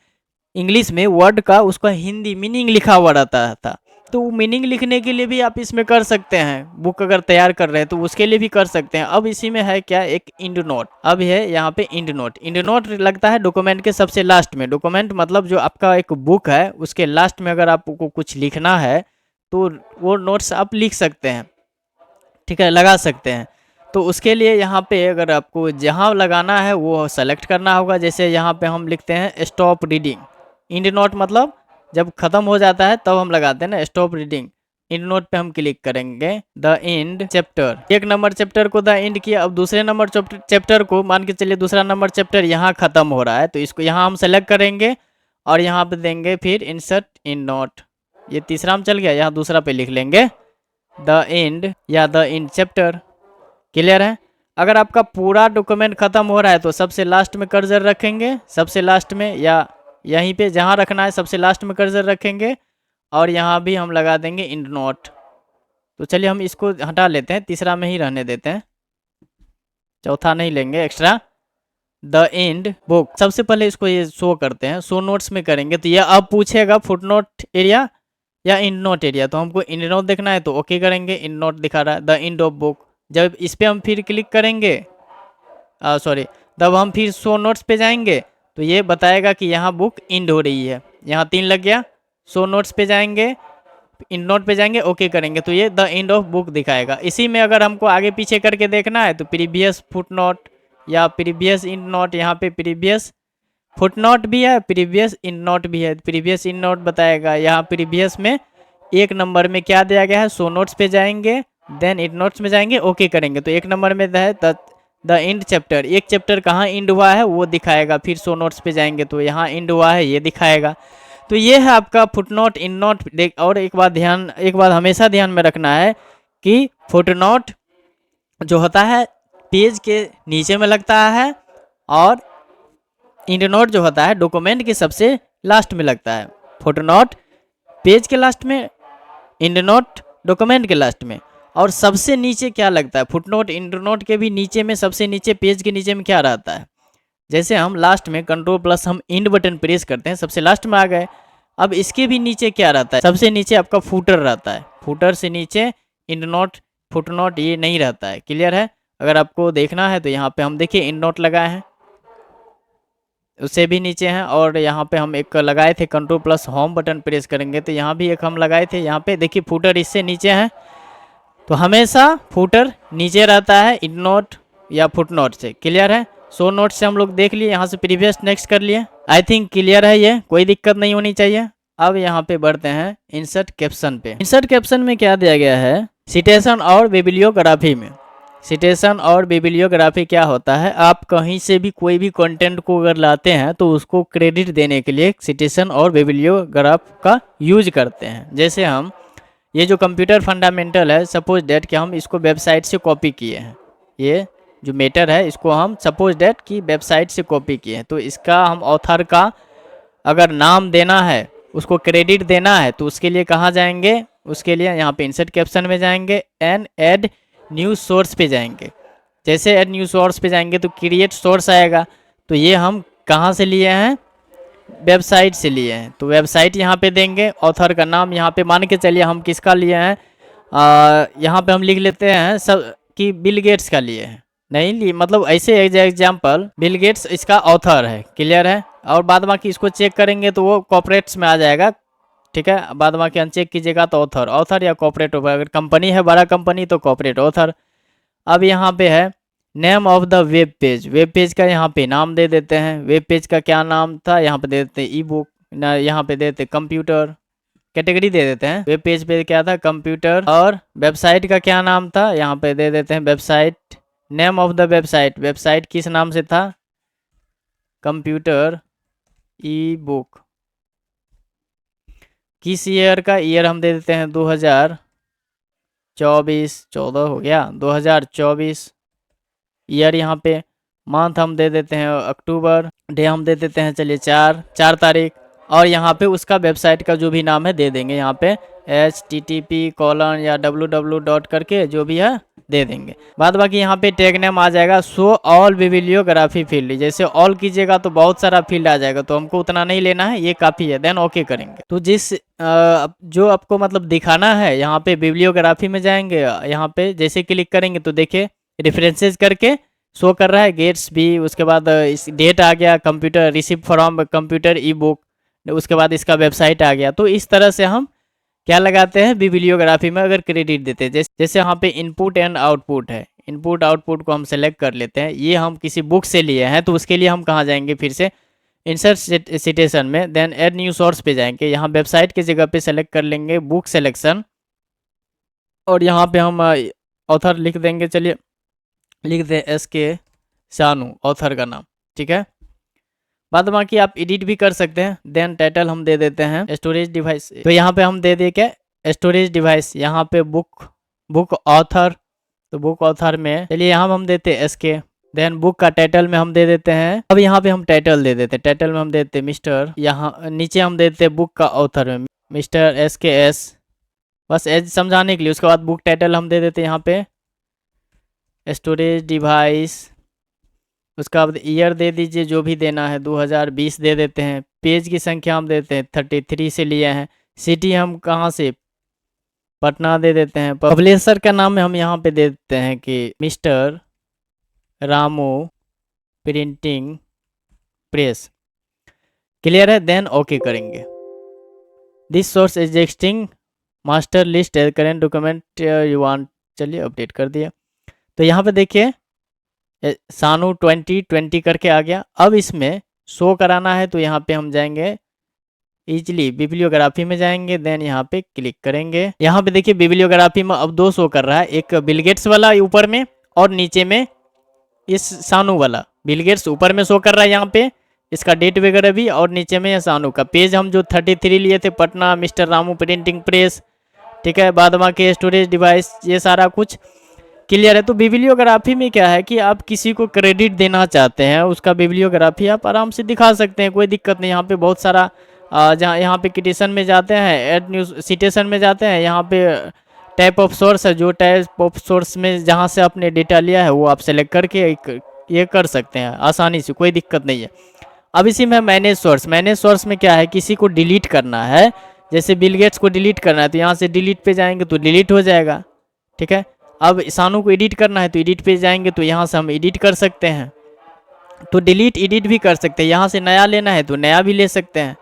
इंग्लिश में वर्ड का उसका हिंदी मीनिंग लिखा हुआ रहता था। तो मीनिंग लिखने के लिए भी आप इसमें कर सकते हैं, बुक अगर तैयार कर रहे हैं तो उसके लिए भी कर सकते हैं। अब इसी में है क्या, एक इंड नोट। अब है यहाँ पे इंड नोट। इंड नोट लगता है डॉक्यूमेंट के सबसे लास्ट में। डॉक्यूमेंट मतलब जो आपका एक बुक है उसके लास्ट में अगर आपको कुछ लिखना है तो वो नोट्स आप लिख सकते हैं, ठीक है, लगा सकते हैं। तो उसके लिए यहाँ पे अगर आपको जहाँ लगाना है वो सेलेक्ट करना होगा। जैसे यहाँ पे हम लिखते हैं स्टॉप रीडिंग। इंड नोट मतलब जब ख़त्म हो जाता है तब हम लगाते हैं ना स्टॉप रीडिंग। इंड नोट पे हम क्लिक करेंगे। The end chapter, 1 number chapter को द इंड किया। अब दूसरे नंबर चैप्टर को मान के चलिए दूसरा नंबर चैप्टर यहाँ ख़त्म हो रहा है, तो इसको यहाँ हम सेलेक्ट करेंगे और यहाँ पे देंगे फिर इंसर्ट इंड नोट। ये तीसरा में चल गया, यहाँ दूसरा पे लिख लेंगे द इंड या द इंड चैप्टर। क्लियर है। अगर आपका पूरा डॉक्यूमेंट खत्म हो रहा है तो सबसे लास्ट में कर्सर रखेंगे, सबसे लास्ट में, या यहीं पे जहाँ रखना है सबसे लास्ट में कर्सर रखेंगे और यहाँ भी हम लगा देंगे इंड नोट। तो चलिए हम इसको हटा लेते हैं, तीसरा में ही रहने देते हैं, चौथा नहीं लेंगे एक्स्ट्रा। द इंड बुक, सबसे पहले इसको ये शो करते हैं, शो नोट्स में करेंगे। तो ये अब पूछेगा फुट नोट एरिया या इंड नोट एरिया, तो हमको इंड नोट देखना है तो ओके करेंगे। इंड नोट दिखा रहा है द इंड ऑफ बुक। जब इस पर हम फिर क्लिक करेंगे, सॉरी, तब हम फिर शो नोट्स पे जाएंगे तो ये बताएगा कि यहाँ बुक इंड हो रही है। यहाँ 3 लग गया। शो नोट्स पे जाएंगे, इंड नोट पे जाएंगे, ओके करेंगे तो ये द इंड ऑफ बुक दिखाएगा। इसी में अगर हमको आगे पीछे करके देखना है तो प्रीवियस फुट नोट या प्रीवियस इंड नोट, यहाँ पे प्रीवियस फुट नोट भी है, प्रीवियस इंड नोट भी है। प्रीवियस इंड नोट बताएगा। यहाँ प्रीवियस में 1 नंबर में क्या दिया गया है, शो नोट्स पे जाएंगे, देन इंड नोट्स में जाएंगे, ओके करेंगे तो 1 नंबर में है द इंड चैप्टर। एक चैप्टर कहाँ इंड हुआ है वो दिखाएगा। फिर शो नोट्स पे जाएंगे तो यहाँ इंड हुआ है ये दिखाएगा। तो ये है आपका फुटनोट इंड नोट। और एक बात हमेशा ध्यान में रखना है कि फुटनोट जो होता है पेज के नीचे में लगता है और इंड नोट जो होता है डॉक्यूमेंट के सबसे लास्ट में लगता है। फुटनोट पेज के लास्ट में, इंड नोट डॉक्यूमेंट के लास्ट में। और सबसे नीचे क्या लगता है, फुटनोट इंड नोट के भी नीचे में, सबसे नीचे पेज के नीचे में क्या रहता है। जैसे हम लास्ट में कंट्रोल+ हम इंड बटन प्रेस करते हैं, सबसे लास्ट में आ गए। अब इसके भी नीचे क्या रहता है, सबसे नीचे आपका फुटर रहता है। फुटर से नीचे इंड नोट फुटनोट ये नहीं रहता है। क्लियर है। अगर आपको देखना है तो यहाँ पे हम देखिए इंड नोट लगाए हैं, उससे भी नीचे हैं। और यहाँ पे हम एक लगाए थे कंट्रोल+ होम बटन प्रेस करेंगे तो यहाँ भी एक हम लगाए थे। यहाँ पे देखिए फुटर इससे नीचे है, तो हमेशा फुटर नीचे रहता है इंड नोट या फुटनोट से। क्लियर है। शो नोट से हम लोग देख लिए, यहाँ से प्रीवियस नेक्स्ट कर लिए। आई थिंक क्लियर है, ये कोई दिक्कत नहीं होनी चाहिए। अब यहाँ पे बढ़ते हैं इंसर्ट कैप्शन पे। इंसर्ट कैप्शन में क्या दिया गया है, सिटेशन और बिब्लियोग्राफी में। सिटेशन और बिब्लियोग्राफी क्या होता है, आप कहीं से भी कोई भी कंटेंट को अगर लाते हैं तो उसको क्रेडिट देने के लिए सिटेशन और बिब्लियोग्राफ का यूज करते हैं। जैसे हम ये जो कंप्यूटर फंडामेंटल है, सपोज डेट कि हम इसको वेबसाइट से कॉपी किए हैं, ये जो मैटर है इसको हम सपोज डेट की वेबसाइट से कॉपी किए हैं, तो इसका हम ऑथर का अगर नाम देना है, उसको क्रेडिट देना है, तो उसके लिए कहाँ जाएंगे, उसके लिए यहाँ पे इंसर्ट कैप्शन में जाएंगे एंड ऐड न्यू सोर्स पे जाएंगे। जैसे ऐड न्यू सोर्स पे जाएंगे तो क्रिएट सोर्स आएगा। तो ये हम कहाँ से लिए हैं, वेबसाइट से लिए हैं, तो वेबसाइट यहाँ पे देंगे। ऑथर का नाम यहाँ पे मान के चलिए हम किसका लिए हैं, यहाँ पे हम लिख लेते हैं सब कि बिल गेट्स का लिए हैं, नहीं लिए मतलब ऐसे एग्जाम्पल बिल गेट्स इसका ऑथर है। क्लियर है। और बाद बाकी इसको चेक करेंगे तो वो कॉर्पोरेट्स में आ जाएगा। ठीक है। बाद बाकी अनचेक कीजिएगा तो ऑथर या कॉर्पोरेट होगा। अगर कंपनी है बड़ा कंपनी तो कॉर्पोरेट ऑथर। अब यहाँ पे है name of the web page. Web page का यहाँ पे नाम दे देते हैं। वेब पेज का क्या नाम था, यहाँ पे दे देते हैं ई बुक, ना यहाँ पे दे देते कंप्यूटर, कैटेगरी दे देते हैं। वेब पेज पे क्या था, कंप्यूटर। और वेबसाइट का क्या नाम था, यहाँ पे दे देते हैं website. Name of the website, website किस नाम से था, कंप्यूटर ई बुक किस ईयर का, ईयर हम दे देते हैं 2024, 14 हो गया 2024 ईयर। यहाँ पे मंथ हम दे देते हैं अक्टूबर, डे हम दे देते हैं चलिए 4 तारीख, और यहाँ पे उसका वेबसाइट का जो भी नाम है दे देंगे यहाँ पे http: या www. करके जो भी है दे देंगे। बाद बाकी यहाँ पे टैग नेम आ जाएगा शो ऑल बिब्लियोग्राफी फील्ड। जैसे ऑल कीजिएगा तो बहुत सारा फील्ड आ जाएगा, तो हमको उतना नहीं लेना है, ये काफ़ी है। देन ओके करेंगे। तो जो आपको मतलब दिखाना है यहाँ पे बिब्लियोग्राफी में जाएंगे, यहाँ पे जैसे क्लिक करेंगे तो देखिए रेफरेंसेस करके शो कर रहा है, गेट्स भी। उसके बाद इस डेट आ गया, computer receive from computer E book, उसके बाद इसका वेबसाइट आ गया। तो इस तरह से हम क्या लगाते हैं बिब्लियोग्राफी में अगर क्रेडिट देते हैं। जैसे यहाँ पे इनपुट एंड आउटपुट है, इनपुट आउटपुट को हम सेलेक्ट कर लेते हैं। ये हम किसी बुक से लिए हैं, तो उसके लिए हम कहाँ जाएंगे, फिर से इंसर्ट सिटेशन में, देन ऐड न्यू सोर्स पे जाएंगे। यहाँ वेबसाइट की जगह पे सेलेक्ट कर लेंगे बुक सिलेक्शन, और यहाँ पे हम ऑथर लिख देंगे। चलिए लिख दें SK सानू, ऑथर का नाम, ठीक है। बाद बाकी आप एडिट भी कर सकते हैं। देन टाइटल हम दे देते हैं स्टोरेज डिवाइस, तो यहाँ पे हम दे दे के स्टोरेज डिवाइस, यहाँ पे बुक ऑथर, तो बुक ऑथर में चलिए यहाँ हम देते हैं SK। देन बुक का टाइटल में हम दे देते हैं, अब यहाँ पे हम टाइटल दे देते हैं, टाइटल में हम देते हैं मिस्टर, यहाँ नीचे हम देते हैं बुक का ऑथर में मिस्टर SKS, बस एज समझाने के लिए। उसके बाद बुक टाइटल हम दे देते हैं यहाँ पे स्टोरेज डिवाइस, उसका बाद ईयर दे दीजिए जो भी देना है, 2020 दे देते हैं। पेज की संख्या हम देते हैं 33 से लिए हैं। सिटी हम कहाँ से, पटना दे देते हैं। पब्लिशर का नाम हम यहाँ पे दे देते हैं कि mister Ramu printing press. Clear है। देन ओके करेंगे। This source existing master list current document you want, चलिए अपडेट कर दिया। तो यहाँ पे देखिए सानू 2020 करके आ गया। अब इसमें शो कराना है तो यहाँ पे हम जाएंगे इजली बिब्लियोग्राफी में जाएंगे, देन यहाँ पे क्लिक करेंगे। यहाँ पे देखिए बिब्लियोग्राफी में अब 2 शो कर रहा है, एक बिलगेट्स वाला ऊपर में और नीचे में इस सानू वाला। बिलगेट्स ऊपर में शो कर रहा है यहाँ पे, इसका डेट वगैरह भी, और नीचे में सानू का पेज हम जो 33 लिए थे, Patna mister Ramu printing press, ठीक है। बाद में स्टोरेज डिवाइस, ये सारा कुछ क्लियर है। तो बिब्लियोग्राफी में क्या है कि आप किसी को क्रेडिट देना चाहते हैं, उसका बिब्लियोग्राफी आप आराम से दिखा सकते हैं, कोई दिक्कत नहीं। यहाँ पे बहुत सारा जहाँ यहाँ पे किटेशन में जाते हैं, एड न्यूज सिटेशन में जाते हैं, यहाँ पे टाइप ऑफ सोर्स है, जो टाइप ऑफ सोर्स में जहाँ से आपने डेटा लिया है वो आप सेलेक्ट करके ये कर सकते हैं आसानी से, कोई दिक्कत नहीं है। अब इसी में मैनेज सोर्स में क्या है, किसी को डिलीट करना है, जैसे बिल गेट्स को डिलीट करना है तो यहाँ से डिलीट पे जाएंगे तो डिलीट हो जाएगा, ठीक है। अब सानू को एडिट करना है तो एडिट पे जाएंगे तो यहाँ से हम एडिट कर सकते हैं, तो डिलीट एडिट भी कर सकते हैं। यहाँ से नया लेना है तो नया भी ले सकते हैं।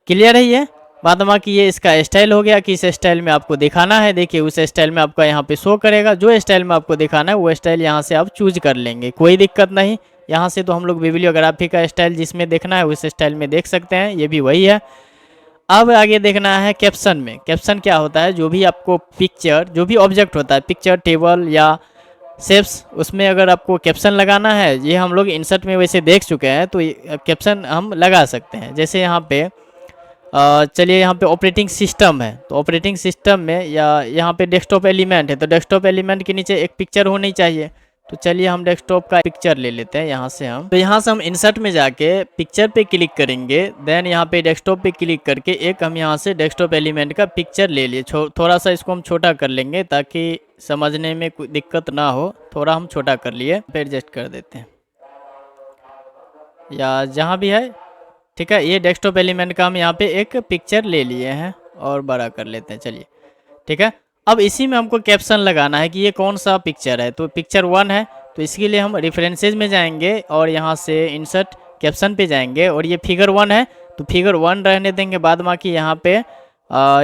क्लियर है ये बाद बाकी। ये इसका स्टाइल हो गया कि इस स्टाइल में आपको दिखाना है, देखिए उस स्टाइल में आपका यहाँ पे शो करेगा। जो स्टाइल में आपको दिखाना है वो स्टाइल यहाँ से आप चूज कर लेंगे, कोई दिक्कत नहीं। यहाँ से तो हम लोग बिब्लियोग्राफी का स्टाइल जिसमें देखना है उस स्टाइल में देख सकते हैं, ये भी वही है। अब आगे देखना है कैप्शन में। कैप्शन क्या होता है, जो भी आपको पिक्चर, जो भी ऑब्जेक्ट होता है, पिक्चर, टेबल या शेप्स, उसमें अगर आपको कैप्शन लगाना है, ये हम लोग इंसर्ट में वैसे देख चुके हैं, तो कैप्शन हम लगा सकते हैं। जैसे यहाँ पे चलिए यहाँ पे ऑपरेटिंग सिस्टम है, तो ऑपरेटिंग सिस्टम में या यहाँ पे डेस्कटॉप एलिमेंट है, तो डेस्कटॉप एलिमेंट के नीचे एक पिक्चर होनी चाहिए। तो चलिए हम डेस्कटॉप का पिक्चर ले लेते हैं यहाँ से हम। तो यहाँ से हम इंसर्ट में जाके पिक्चर पे क्लिक करेंगे, देन यहाँ पे डेस्कटॉप पे क्लिक करके एक हम यहाँ से डेस्कटॉप एलिमेंट का पिक्चर ले लिए। थोड़ा सा इसको हम छोटा कर लेंगे ताकि समझने में कोई दिक्कत ना हो, थोड़ा हम छोटा कर लिए, पे एडजस्ट कर देते हैं या जहाँ भी है, ठीक है। ये डेस्कटॉप एलिमेंट का हम यहाँ पे एक पिक्चर ले लिए हैं और बड़ा कर लेते हैं, चलिए ठीक है। अब इसी में हमको कैप्शन लगाना है कि ये कौन सा पिक्चर है, तो पिक्चर 1 है, तो इसके लिए हम रेफरेंसेज में जाएंगे और यहाँ से इंसर्ट कैप्शन पे जाएंगे, और ये फिगर 1 है तो फिगर 1 रहने देंगे। बाद बाकी यहाँ पे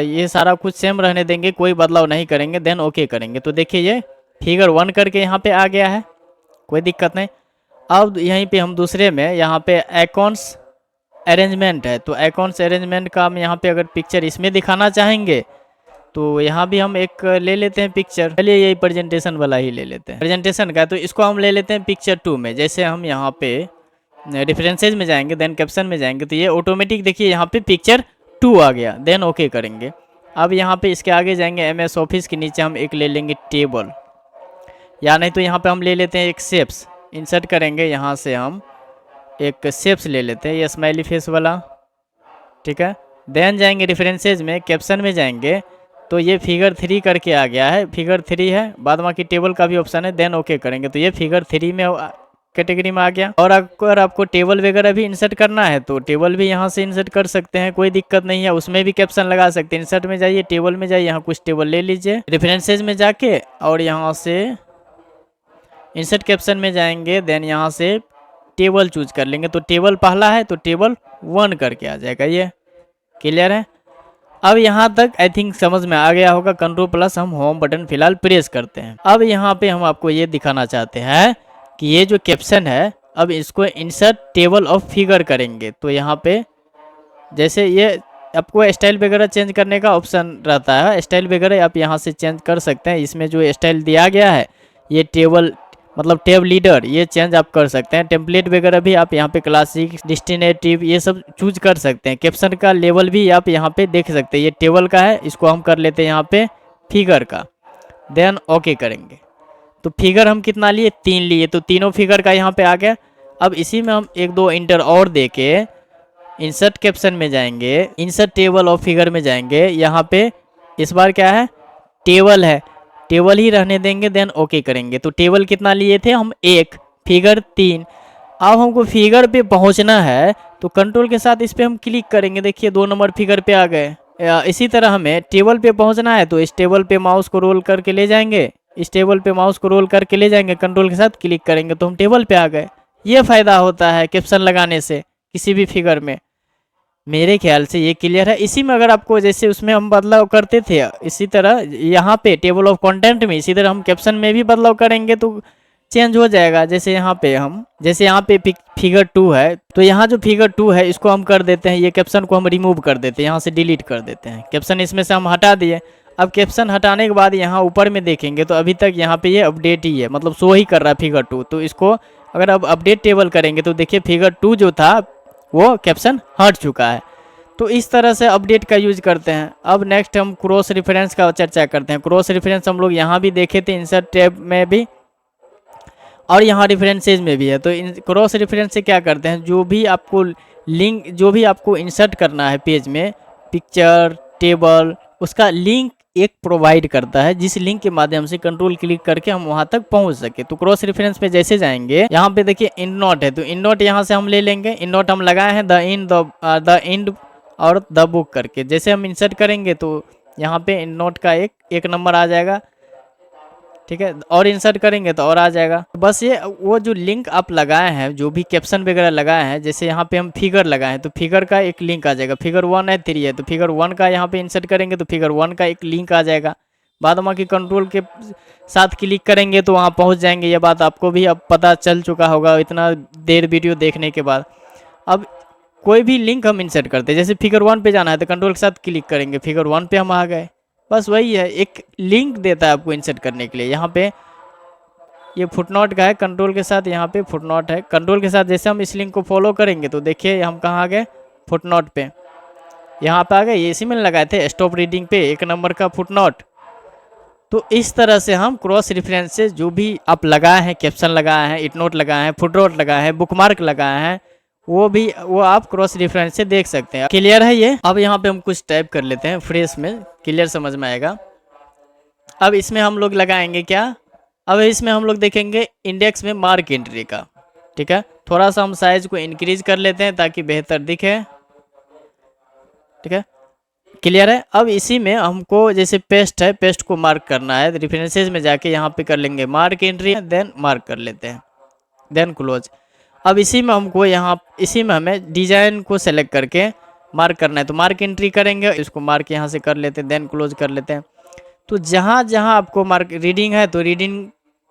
ये सारा कुछ सेम रहने देंगे, कोई बदलाव नहीं करेंगे, देन ओके करेंगे। तो देखिए ये फिगर 1 करके यहाँ पे आ गया है, कोई दिक्कत नहीं। अब यहीं पे हम दूसरे में यहाँ पे आइकॉन्स अरेंजमेंट है, तो आइकॉन्स अरेंजमेंट का हम यहाँ पे अगर पिक्चर इसमें दिखाना चाहेंगे तो यहाँ भी हम एक ले लेते हैं पिक्चर। चलिए यही प्रेजेंटेशन वाला ही ले लेते हैं, प्रेजेंटेशन का, तो इसको हम ले लेते हैं पिक्चर 2 में। जैसे हम यहाँ पे रेफरेंसेज में जाएंगे, देन कैप्शन में जाएंगे, तो ये ऑटोमेटिक देखिए यहाँ पे पिक्चर 2 आ गया, देन ओके करेंगे। अब यहाँ पे इसके आगे जाएंगे एमएस ऑफिस के नीचे हम एक ले लेंगे टेबल, या नहीं तो यहाँ पे हम ले लेते हैं एक शेप्स, इंसर्ट करेंगे यहाँ से हम एक शेप्स ले लेते हैं, ये स्माइली फेस वाला, ठीक है। देन जाएंगे रेफरेंसेज में, कैप्शन में जाएंगे तो ये फिगर 3 करके आ गया है, फिगर 3 है, बाद बाकी टेबल का भी ऑप्शन है, देन ओके करेंगे तो ये फिगर 3 में कैटेगरी में आ गया। और अगर आपको टेबल वगैरह भी इंसर्ट करना है तो टेबल भी यहाँ से इंसर्ट कर सकते हैं, कोई दिक्कत नहीं है, उसमें भी कैप्शन लगा सकते हैं। इंसर्ट में जाइए, टेबल में जाइए, यहाँ कुछ टेबल ले लीजिए, रेफरेंसेज में जाके और यहाँ से इंसर्ट कैप्शन में जाएंगे, देन यहाँ से टेबल चूज कर लेंगे। तो टेबल पहला है तो टेबल 1 करके आ जाएगा, ये क्लियर है। अब यहाँ तक आई थिंक समझ में आ गया होगा। कंट्रोल+ हम होम बटन फिलहाल प्रेस करते हैं। अब यहाँ पे हम आपको ये दिखाना चाहते हैं कि ये जो कैप्शन है, अब इसको इंसर्ट टेबल ऑफ फिगर करेंगे। तो यहाँ पे जैसे ये आपको स्टाइल वगैरह चेंज करने का ऑप्शन रहता है, स्टाइल वगैरह आप यहाँ से चेंज कर सकते हैं। इसमें जो स्टाइल दिया गया है ये टेबल मतलब टैब लीडर, ये चेंज आप कर सकते हैं। टेम्पलेट वगैरह भी आप यहाँ पे क्लासिक, डिस्टिनेटिव ये सब चूज कर सकते हैं। कैप्शन का लेवल भी आप यहाँ पे देख सकते हैं, ये टेबल का है, इसको हम कर लेते हैं यहाँ पे फिगर का, देन ओके करेंगे। तो फिगर हम कितना लिए, 3 लिए, तो तीनों फिगर का यहाँ पे आ गया। अब इसी में हम 1-2 इंटर और दे के इंसर्ट कैप्शन में जाएंगे, इंसर्ट टेबल ऑफ फिगर में जाएंगे, यहाँ पे इस बार क्या है, टेबल है, टेबल ही रहने देंगे, देन ओके करेंगे। तो टेबल कितना लिए थे हम, 1, फिगर 3। अब हमको फिगर पे पहुंचना है तो कंट्रोल के साथ इस पे हम क्लिक करेंगे, देखिए 2 नंबर फिगर पे आ गए। इसी तरह हमें टेबल पे पहुंचना है तो इस टेबल पे माउस को रोल करके ले जाएंगे, इस टेबल पे माउस को रोल करके ले जाएंगे, कंट्रोल के साथ क्लिक करेंगे तो हम टेबल पे आ गए। ये फ़ायदा होता है कैप्शन लगाने से किसी भी फिगर में, मेरे ख्याल से ये क्लियर है। इसी में अगर आपको जैसे उसमें हम बदलाव करते थे, इसी तरह यहाँ पे टेबल ऑफ कंटेंट में इसी तरह हम कैप्शन में भी बदलाव करेंगे तो चेंज हो जाएगा। जैसे यहाँ पे हम, जैसे यहाँ पे फिगर 2 है तो यहाँ जो फिगर 2 है इसको हम कर देते हैं, ये कैप्शन को हम रिमूव कर देते हैं, यहाँ से डिलीट कर देते हैं। कैप्शन इसमें से हम हटा दिए। अब कैप्शन हटाने के बाद यहाँ ऊपर में देखेंगे तो अभी तक यहाँ पे ये अपडेट ही है, मतलब शो ही कर रहा है फिगर 2। तो इसको अगर अब अपडेट टेबल करेंगे तो देखिए फिगर 2 जो था वो कैप्शन हट चुका है। तो इस तरह से अपडेट का यूज करते हैं। अब नेक्स्ट हम क्रॉस रेफरेंस का चर्चा करते हैं। क्रॉस रेफरेंस हम लोग यहाँ भी देखे थे, इंसर्ट टैब में भी और यहाँ रेफरेंसेज में भी है। तो क्रॉस रेफरेंस से क्या करते हैं, जो भी आपको लिंक, जो भी आपको इंसर्ट करना है पेज में, पिक्चर, टेबल, उसका लिंक एक प्रोवाइड करता है, जिस लिंक के माध्यम से कंट्रोल क्लिक करके हम वहां तक पहुंच सके। तो क्रॉस रेफरेंस पे जैसे जाएंगे, यहाँ पे देखिए इंड नोट है, तो इंड नोट यहाँ से हम ले लेंगे। इंड नोट हम लगाए हैं द इंड और द बुक करके। जैसे हम इंसर्ट करेंगे तो यहाँ पे इंड नोट का एक नंबर आ जाएगा, ठीक है, और इंसर्ट करेंगे तो और आ जाएगा। बस ये वो जो लिंक आप लगाए हैं, जो भी कैप्शन वगैरह लगाए हैं, जैसे यहाँ पे हम फिगर लगाए हैं तो फिगर का एक लिंक आ जाएगा। फिगर 1 है, 3 है, तो फिगर 1 का यहाँ पे इंसर्ट करेंगे तो फिगर 1 का एक लिंक आ जाएगा। बाद में कंट्रोल के साथ क्लिक करेंगे तो वहाँ पहुँच जाएंगे। ये बात आपको भी अब पता चल चुका होगा इतना देर वीडियो देखने के बाद। अब कोई भी लिंक हम इंसर्ट करते हैं, जैसे फिगर 1 पे जाना है तो कंट्रोल के साथ क्लिक करेंगे, फिगर 1 पे हम आ गए। बस वही है, एक लिंक देता है आपको इंसर्ट करने के लिए। यहाँ पे ये फुटनोट का है, कंट्रोल के साथ यहाँ पे फुटनोट है। कंट्रोल के साथ जैसे हम इस लिंक को फॉलो करेंगे तो देखिए हम कहाँ आ गए, फुटनोट पे, यहाँ पे आ गए। ये इसी में लगाए थे स्टॉप रीडिंग पे 1 नंबर का फुटनोट। तो इस तरह से हम क्रॉस रेफरेंसेस जो भी आप लगाए हैं, कैप्शन लगाए हैं, इटनोट लगाए हैं, फुटनोट लगाए हैं, बुकमार्क लगाए हैं, वो आप क्रॉस रेफरेंस से देख सकते हैं। क्लियर है ये। अब यहाँ पे हम कुछ टाइप कर लेते हैं फ्रेश में, क्लियर समझ में आएगा। अब इसमें हम लोग लगाएंगे क्या, अब इसमें हम लोग देखेंगे इंडेक्स में मार्क एंट्री का, ठीक है। थोड़ा सा हम साइज को इंक्रीज कर लेते हैं ताकि बेहतर दिखे, ठीक है, क्लियर है। अब इसी में हमको जैसे पेस्ट है, पेस्ट को मार्क करना है, रेफरेंसेज में जाके यहाँ पे कर लेंगे मार्क एंट्री, देन मार्क कर लेते हैं, देन क्लोज। अब इसी में हमको इसी में हमें डिजाइन को सेलेक्ट करके मार्क करना है, तो मार्क एंट्री करेंगे, इसको मार्क यहाँ से कर लेते हैं, देन क्लोज कर लेते हैं। तो जहाँ जहाँ आपको मार्क रीडिंग है तो रीडिंग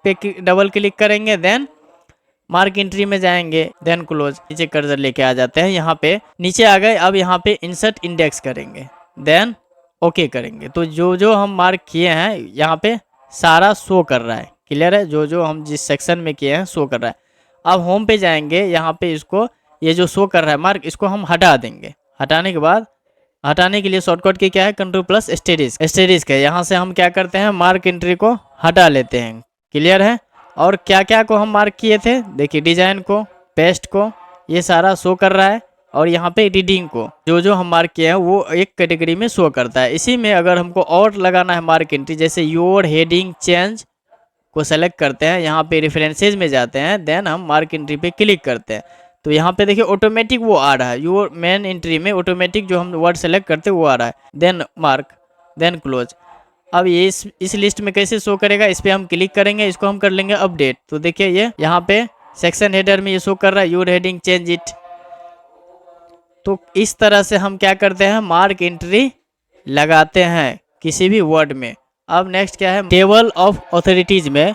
पे डबल क्लिक करेंगे, देन मार्क एंट्री में जाएंगे, देन क्लोज। नीचे कर्सर लेके आ जाते हैं, यहाँ पे नीचे आ गए। अब यहाँ पे इंसर्ट इंडेक्स करेंगे, देन ओके करेंगे। तो जो जो हम मार्क किए हैं यहाँ पे सारा शो कर रहा है, क्लियर है, जो जो हम जिस सेक्शन में किए हैं शो कर रहा है। अब होम पे जाएंगे, यहाँ पे इसको ये जो शो कर रहा है मार्क, इसको हम हटा देंगे। हटाने के बाद हटाने के लिए शॉर्टकट की क्या है, कंट्रोल प्लस एस्टेरिस्क, एस्टेरिस्क है। यहाँ से हम क्या करते हैं, मार्क एंट्री को हटा लेते हैं। क्लियर है। और क्या क्या को हम मार्क किए थे, देखिए डिजाइन को, पेस्ट को, ये सारा शो कर रहा है। और यहाँ पे रीडिंग को, जो जो हम मार्क किए हैं वो एक कैटेगरी में शो करता है। इसी में अगर हमको और लगाना है मार्क एंट्री, जैसे योर हेडिंग चेंज को सेलेक्ट करते हैं, यहाँ पे रेफरेंसेज में जाते हैं, देन हम मार्क एंट्री पे क्लिक करते हैं। तो यहाँ पे देखिए ऑटोमेटिक वो आ रहा है, योर मेन एंट्री में ऑटोमेटिक जो हम वर्ड सेलेक्ट करते हैं वो आ रहा है। Then mark, then close. अब ये इस लिस्ट में कैसे शो करेगा, इस पर हम क्लिक करेंगे, इसको हम कर लेंगे अपडेट। तो देखिए ये यहाँ पे सेक्शन हेडर में ये शो कर रहा है, योर हेडिंग चेंज इट। तो इस तरह से हम क्या करते हैं, मार्क एंट्री लगाते हैं किसी भी वर्ड में। अब नेक्स्ट क्या है, टेबल ऑफ ऑथोरिटीज में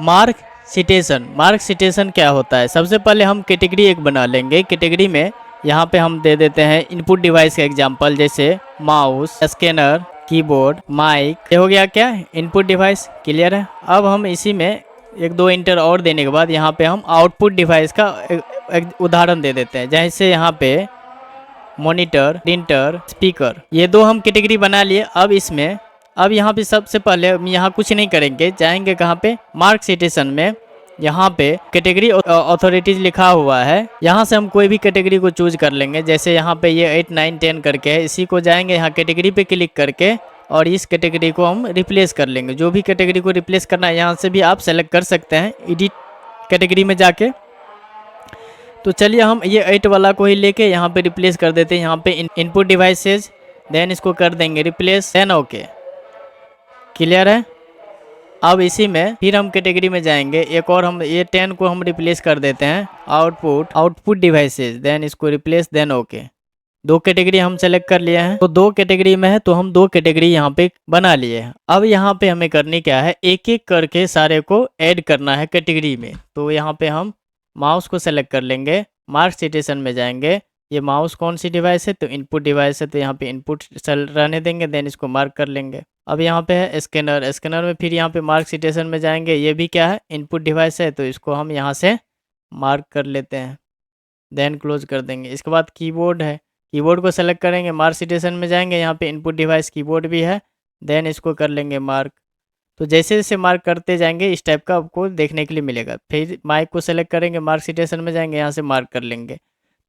मार्क सिटेशन। मार्क सिटेशन क्या होता है, सबसे पहले हम कैटेगरी एक बना लेंगे। कैटेगरी में यहाँ पे हम दे देते हैं इनपुट डिवाइस का एग्जांपल, जैसे माउस, स्कैनर, कीबोर्ड, माइक। ये हो गया क्या, इनपुट डिवाइस। क्लियर है। अब हम इसी में एक दो इंटर और देने के बाद यहाँ पे हम आउटपुट डिवाइस का एक उदाहरण दे देते हैं, जैसे यहाँ पे मॉनिटर, प्रिंटर, स्पीकर, ये दो हम कैटेगरी बना लिए। अब इसमें अब यहाँ पे सबसे पहले हम यहाँ कुछ नहीं करेंगे, जाएंगे कहाँ पे, मार्क सिटेशन में। यहाँ पे कैटेगरी अथॉरिटीज लिखा हुआ है, यहाँ से हम कोई भी कैटेगरी को चूज कर लेंगे। जैसे यहाँ पे ये 8, 9, 10 करके है, इसी को जाएंगे यहाँ कैटेगरी पे क्लिक करके और इस कैटेगरी को हम रिप्लेस कर लेंगे। जो भी कैटेगरी को रिप्लेस करना है यहाँ से भी आप सेलेक्ट कर सकते हैं एडिट कैटेगरी में जाके। तो चलिए हम ये 8 वाला को ही लेके यहाँ पे रिप्लेस कर देते हैं। यहाँ पे इनपुट डिवाइसेज, देन इसको कर देंगे रिप्लेस, देन ओके। क्लियर है। अब इसी में फिर हम कैटेगरी में जाएंगे, एक और हम ये 10 को हम रिप्लेस कर देते हैं, आउटपुट डिवाइसेज, देन इसको रिप्लेस, देन ओके। दो कैटेगरी हम सेलेक्ट कर लिए हैं। तो दो कैटेगरी में है तो हम दो कैटेगरी यहाँ पे बना लिए हैं। अब यहाँ पे हमें करनी क्या है, एक एक करके सारे को ऐड करना है कैटेगरी में। तो यहाँ पे हम माउस को सेलेक्ट कर लेंगे, मार्क सिटेशन में जाएंगे। ये माउस कौन सी डिवाइस है, तो इनपुट डिवाइस है, तो यहाँ पे इनपुट सेल रहने देंगे, देन इसको मार्क कर लेंगे। अब यहाँ पे है स्कैनर, स्कैनर में फिर यहाँ पे मार्क सिटेशन में जाएंगे। ये भी क्या है, इनपुट डिवाइस है, तो इसको हम यहाँ से मार्क कर लेते हैं, देन क्लोज कर देंगे। इसके बाद कीबोर्ड है, कीबोर्ड को सेलेक्ट करेंगे, मार्क सिटेशन में जाएंगे, यहाँ पे इनपुट डिवाइस कीबोर्ड भी है, देन इसको कर लेंगे मार्क। तो जैसे जैसे मार्क करते जाएंगे इस टाइप का आपको देखने के लिए मिलेगा। फिर माइक को सेलेक्ट करेंगे, मार्क सिटेशन में जाएंगे, यहाँ से मार्क कर लेंगे।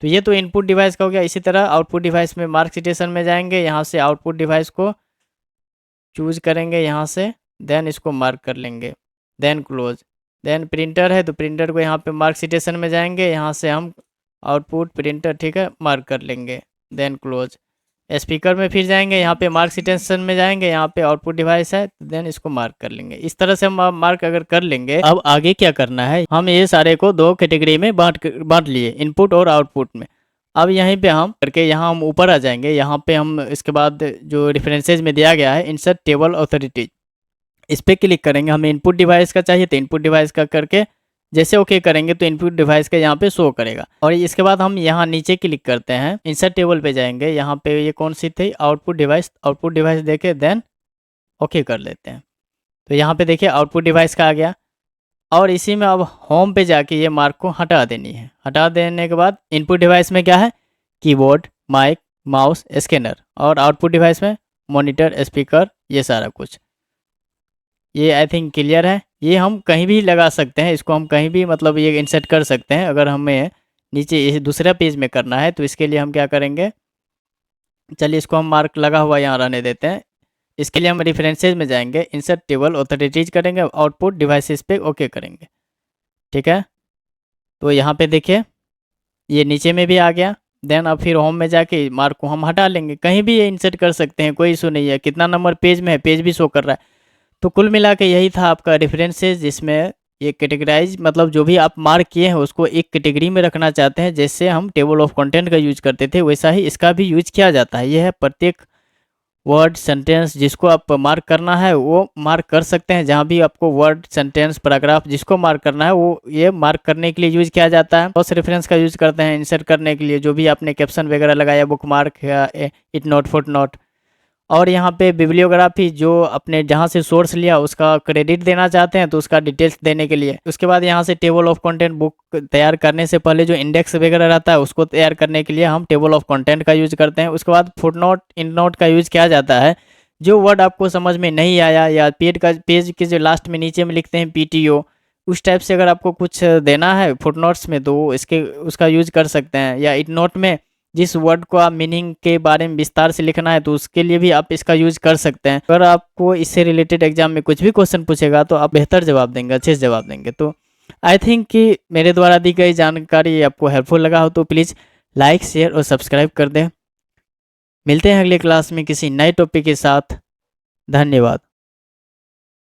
तो ये तो इनपुट डिवाइस का हो गया। इसी तरह आउटपुट डिवाइस में मार्क सिटेशन में जाएंगे, यहाँ से आउटपुट डिवाइस को चूज करेंगे यहाँ से, देन इसको मार्क कर लेंगे, देन क्लोज। देन प्रिंटर है तो प्रिंटर को यहाँ पे मार्क सिटेशन में जाएंगे, यहाँ से हम आउटपुट प्रिंटर, ठीक है, मार्क कर लेंगे, देन क्लोज। स्पीकर में फिर जाएंगे, यहाँ पे मार्क सिटेशन में जाएंगे, यहाँ पे आउटपुट डिवाइस है, देन इसको मार्क कर लेंगे। इस तरह से हम मार्क अगर कर लेंगे, अब आगे क्या करना है, हम ये सारे को दो कैटेगरी में बांट लिए, इनपुट और आउटपुट में। अब यहीं पे हम करके यहाँ हम ऊपर आ जाएंगे, यहाँ पे हम इसके बाद जो रेफरेंसेज में दिया गया है इंसर्ट टेबल ऑथोरिटीज, इस पर क्लिक करेंगे। हमें इनपुट डिवाइस का चाहिए तो इनपुट डिवाइस का करके जैसे ओके करेंगे तो इनपुट डिवाइस का यहाँ पे शो करेगा। और इसके बाद हम यहाँ नीचे क्लिक करते हैं, इंसर्ट टेबल पे जाएंगे, यहाँ पे ये कौन सी थी, आउटपुट डिवाइस देके देन ओके कर लेते हैं। तो यहाँ पे देखिए आउटपुट डिवाइस का आ गया। और इसी में अब होम पे जाके ये मार्क को हटा देनी है। हटा देने के बाद इनपुट डिवाइस में क्या है, कीबोर्ड, माइक, माउस, स्कैनर, और आउटपुट डिवाइस में मॉनिटर, स्पीकर, ये सारा कुछ। ये आई थिंक क्लियर है। ये हम कहीं भी लगा सकते हैं, इसको हम कहीं भी मतलब ये इंसर्ट कर सकते हैं। अगर हमें नीचे इस दूसरा पेज में करना है तो इसके लिए हम क्या करेंगे, चलिए इसको हम मार्क लगा हुआ यहाँ रहने देते हैं। इसके लिए हम रेफरेंसेज में जाएंगे, इंसर्ट टेबल ऑथोरिटीज करेंगे, आउटपुट डिवाइसेस पे ओके करेंगे, ठीक है। तो यहाँ पे देखिए ये नीचे में भी आ गया। देन अब फिर होम में जाके मार्क को हम हटा लेंगे, कहीं भी ये इंसर्ट कर सकते हैं, कोई इशू नहीं है। कितना नंबर पेज में है, पेज भी शो कर रहा है। तो कुल मिला के यही था आपका रेफरेंसेज, जिसमें ये कैटेगराइज मतलब जो भी आप मार्क किए हैं उसको एक कैटेगरी में रखना चाहते हैं। जैसे हम टेबल ऑफ कंटेंट का यूज करते थे वैसा ही इसका भी यूज किया जाता है। यह है प्रत्येक वर्ड, सेंटेंस जिसको आप मार्क करना है वो मार्क कर सकते हैं। जहाँ भी आपको वर्ड, सेंटेंस, पैराग्राफ जिसको मार्क करना है वो ये मार्क करने के लिए यूज किया जाता है। क्रॉस रेफरेंस का यूज करते हैं इंसर्ट करने के लिए, जो भी आपने कैप्शन वगैरह लगाया, बुक मार्क या इट नोट, फुट नोट, और यहाँ पे बिब्लियोग्राफी, जो अपने जहाँ से सोर्स लिया उसका क्रेडिट देना चाहते हैं तो उसका डिटेल्स देने के लिए। उसके बाद यहाँ से टेबल ऑफ कंटेंट बुक तैयार करने से पहले जो इंडेक्स वगैरह रहता है उसको तैयार करने के लिए हम टेबल ऑफ कंटेंट का यूज करते हैं। उसके बाद फुटनोट इन नोट का यूज किया जाता है। जो वर्ड आपको समझ में नहीं आया या पेज के जो लास्ट में नीचे में लिखते हैं पीटीओ, उस टाइप से अगर आपको कुछ देना है फुटनोट्स में तो इसके उसका यूज कर सकते हैं। या इट नोट में जिस वर्ड को आप मीनिंग के बारे में विस्तार से लिखना है तो उसके लिए भी आप इसका यूज कर सकते हैं। अगर आपको इससे रिलेटेड एग्जाम में कुछ भी क्वेश्चन पूछेगा तो आप बेहतर जवाब देंगे, अच्छे से जवाब देंगे। तो आई थिंक कि मेरे द्वारा दी गई जानकारी आपको हेल्पफुल लगा हो तो प्लीज़ लाइक, शेयर और सब्सक्राइब कर दें। मिलते हैं अगले क्लास में किसी नए टॉपिक के साथ। धन्यवाद।